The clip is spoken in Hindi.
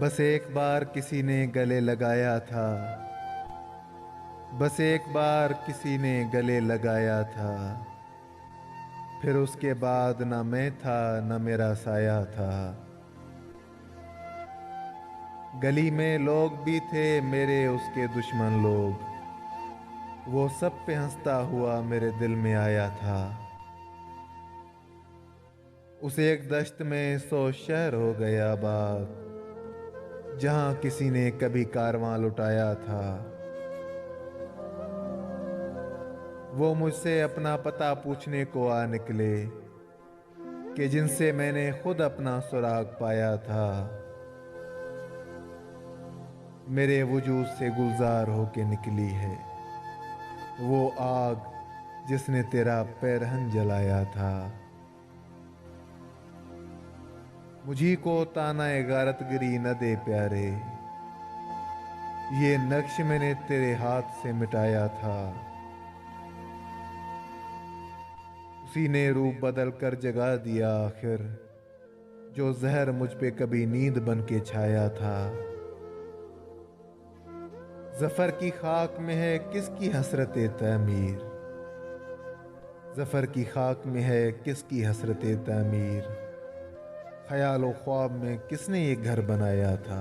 बस एक बार किसी ने गले लगाया था। बस एक बार किसी ने गले लगाया था। फिर उसके बाद ना मैं था न मेरा साया था। गली में लोग भी थे मेरे उसके दुश्मन लोग। वो सब पे हंसता हुआ मेरे दिल में आया था। उसे एक दश्त में 100 शहर हो गया आबाद, जहां किसी ने कभी कारवां लुटाया था। वो मुझसे अपना पता पूछने को आ निकले कि जिनसे मैंने खुद अपना सुराग पाया था। मेरे वजूद से गुलजार होके निकली है वो आग जिसने तेरा पैरहन जलाया था। मुझी को ताना गारतगिरी न दे प्यारे, ये नक्श मैंने तेरे हाथ से मिटाया था। उसी ने रूप बदल कर जगा दिया आखिर, जो जहर मुझ पे कभी नींद बन के छाया था। जफर की खाक में है किसकी हसरत तमीर, जफर की खाक में है किसकी हसरत तमीर। ख्याल ख्वाब में किसने ये घर बनाया था।